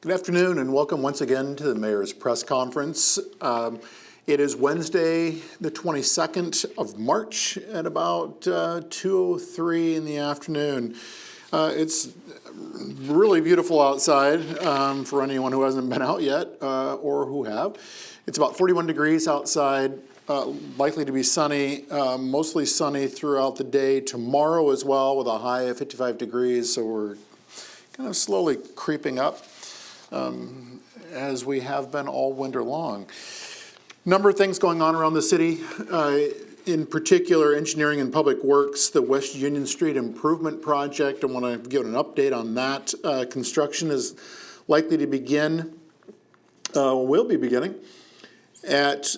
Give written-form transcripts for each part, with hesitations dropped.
Good afternoon and welcome once again to the Mayor's Press Conference. It is Wednesday, the 22nd of March at about 2:03 in the afternoon. It's really beautiful outside for anyone who hasn't been out yet or who have. It's about 41 degrees outside, likely to be sunny, mostly sunny throughout the day tomorrow as well with a high of 55 degrees, so we're kind of slowly creeping up. As we have been all winter long. Number of things going on around the city, in particular engineering and public works, the West Union Street Improvement Project. I want to give an update on that. Construction is likely to begin, will be beginning, at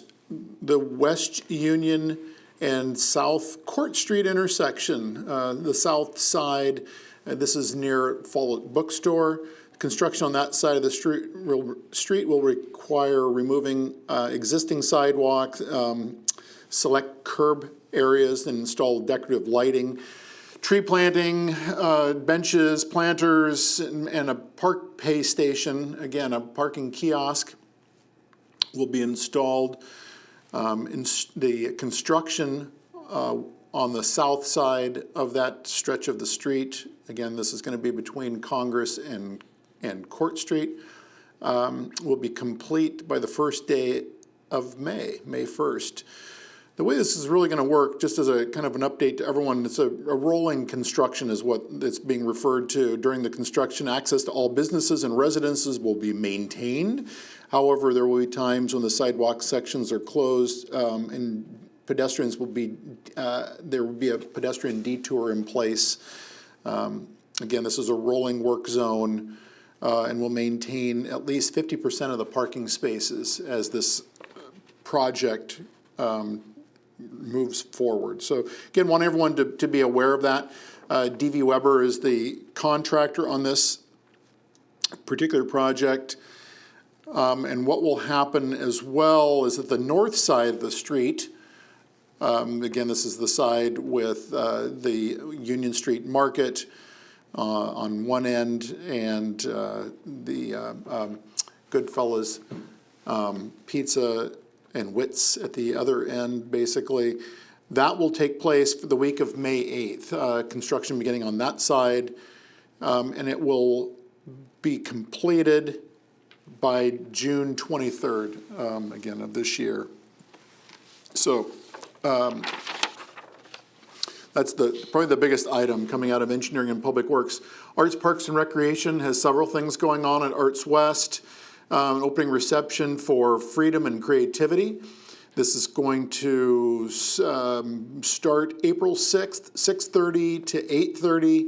the West Union and South Court Street intersection, the south side. This is near Follett Bookstore. Construction on that side of the street will require removing existing sidewalks, select curb areas, and install decorative lighting. Tree planting, benches, planters, and a park pay station, again, a parking kiosk, will be installed. The construction on the south side of that stretch of the street, again, this is going to be between Congress and Court Street, will be complete by the first day of May 1st. The way this is really going to work, just as a kind of an update to everyone, it's a rolling construction is what it's being referred to. During the construction, access to all businesses and residences will be maintained. However, there will be times when the sidewalk sections are closed and pedestrians will be, there will be a pedestrian detour in place. Again, this is a rolling work zone. And will maintain at least 50% of the parking spaces as this project moves forward. So again, want everyone to be aware of that. DV Weber is the contractor on this particular project. And what will happen as well is that the north side of the street, again, this is the side with the Union Street Market, on one end, and the Goodfellas Pizza and Wits at the other end, basically. That will take place for the week of May 8th. Construction beginning on that side, and it will be completed by June 23rd, again, of this year. So, that's probably the biggest item coming out of engineering and public works. Arts, Parks, and Recreation has several things going on at Arts West. An opening reception for Freedom and Creativity. This is going to start April 6th, 6:30 to 8:30.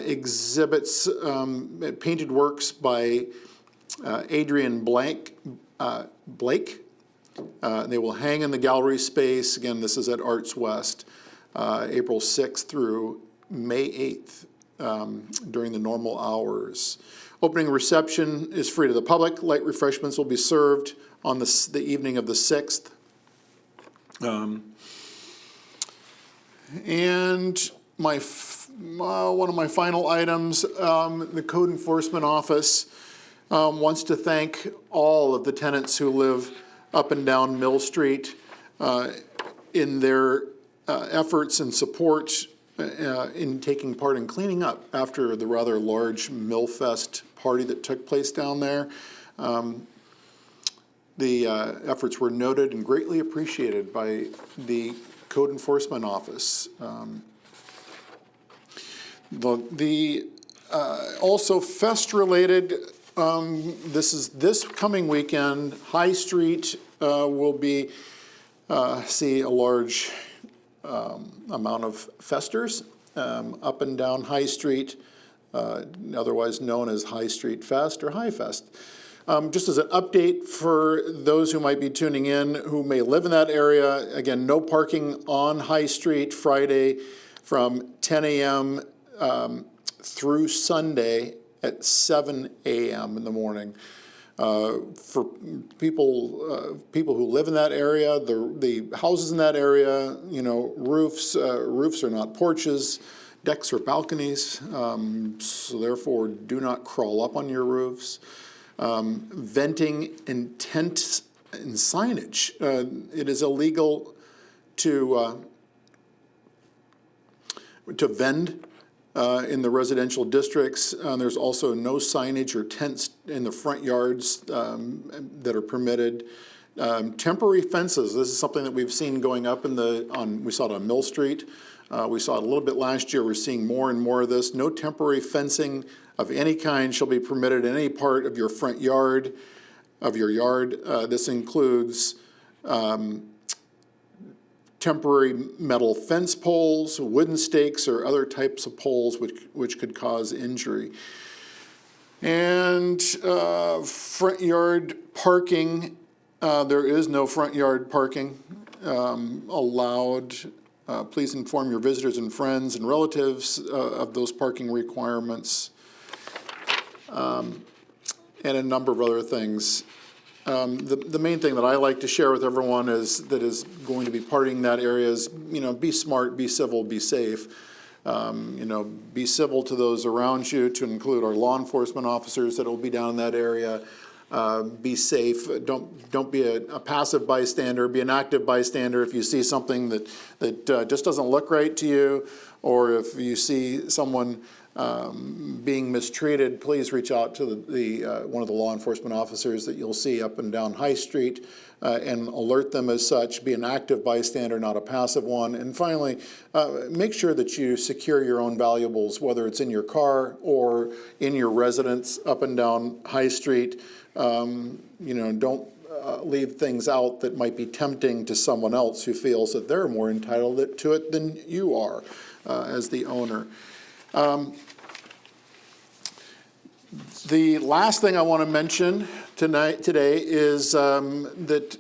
Exhibits painted works by Adrian Blake. They will hang in the gallery space. Again, this is at Arts West. April 6th through May 8th during the normal hours. Opening reception is free to the public. Light refreshments will be served on the evening of the 6th. And one of my final items, the Code Enforcement Office wants to thank all of the tenants who live up and down Mill Street in their efforts and support in taking part in cleaning up after the rather large Millfest party that took place down there. The efforts were noted and greatly appreciated by the Code Enforcement Office. Also Fest-related, this coming weekend, High Street will be see a large amount of festers up and down High Street, otherwise known as High Street Fest or High Fest. Just as an update for those who might be tuning in who may live in that area, again, no parking on High Street Friday from 10 a.m. Through Sunday at 7 a.m. in the morning. For people who live in that area, the houses in that area, roofs are not porches. decks or balconies, so therefore do not crawl up on your roofs. Venting in tents and signage. It is illegal to vend in the residential districts. There's also no signage or tents in the front yards that are permitted. Temporary fences, this is something that we've seen going up we saw it on Mill Street. We saw it a little bit last year. We're seeing more and more of this. No temporary fencing of any kind shall be permitted in any part of your front yard, This includes temporary metal fence poles, wooden stakes, or other types of poles which could cause injury. And front yard parking, there is no front yard parking allowed. Please inform your visitors and friends and relatives of those parking requirements, and a number of other things. The main thing that I like to share with everyone is going to be partying that area is, be smart, be civil, be safe. Be civil to those around you, to include our law enforcement officers that will be down in that area. Be safe. Don't be a passive bystander. Be an active bystander. If you see something that just doesn't look right to you, or if you see someone being mistreated, please reach out to one of the law enforcement officers that you'll see up and down High Street and alert them as such. Be an active bystander, not a passive one. And finally, make sure that you secure your own valuables, whether it's in your car or in your residence up and down High Street. Don't leave things out that might be tempting to someone else who feels that they're more entitled to it than you are as the owner. The last thing I want to mention today is that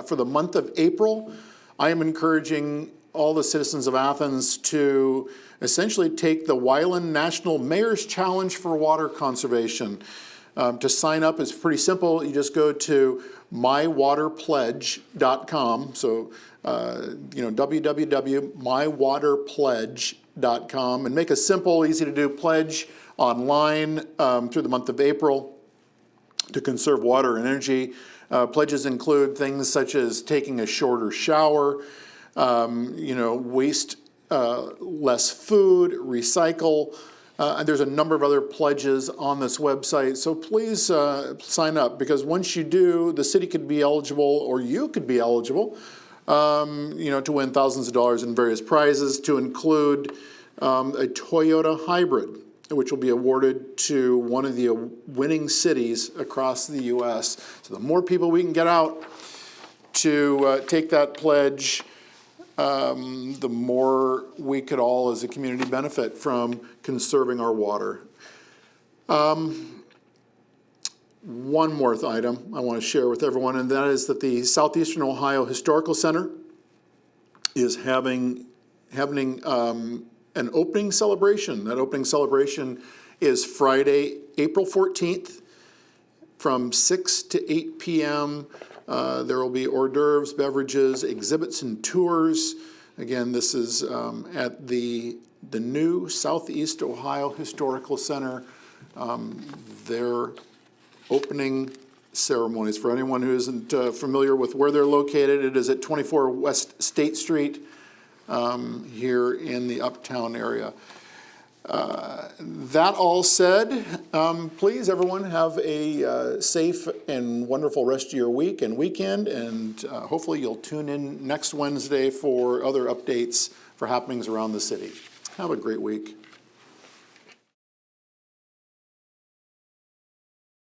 for the month of April, I am encouraging all the citizens of Athens to essentially take the Wyland National Mayor's Challenge for Water Conservation. To sign up is pretty simple. You just go to mywaterpledge.com. So, www.mywaterpledge.com, and make a simple, easy to do pledge online through the month of April to conserve water and energy. Pledges include things such as taking a shorter shower, waste less food, recycle. And there's a number of other pledges on this website. So please sign up, because once you do, the city could be eligible, or you could be eligible, to win thousands of dollars in various prizes, to include a Toyota hybrid, which will be awarded to one of the winning cities across the U.S. So the more people we can get out to take that pledge, the more we could all as a community benefit from conserving our water. One more item I want to share with everyone, and that is that the Southeastern Ohio Historical Center is having an opening celebration. That opening celebration is Friday, April 14th from 6 to 8 p.m. There will be hors d'oeuvres, beverages, exhibits, and tours. Again, this is at the new Southeast Ohio Historical Center. Their opening ceremonies, for anyone who isn't familiar with where they're located, it is at 24 West State Street here in the Uptown area. That all said, please, everyone, have a safe and wonderful rest of your week and weekend, and hopefully you'll tune in next Wednesday for other updates for happenings around the city. Have a great week.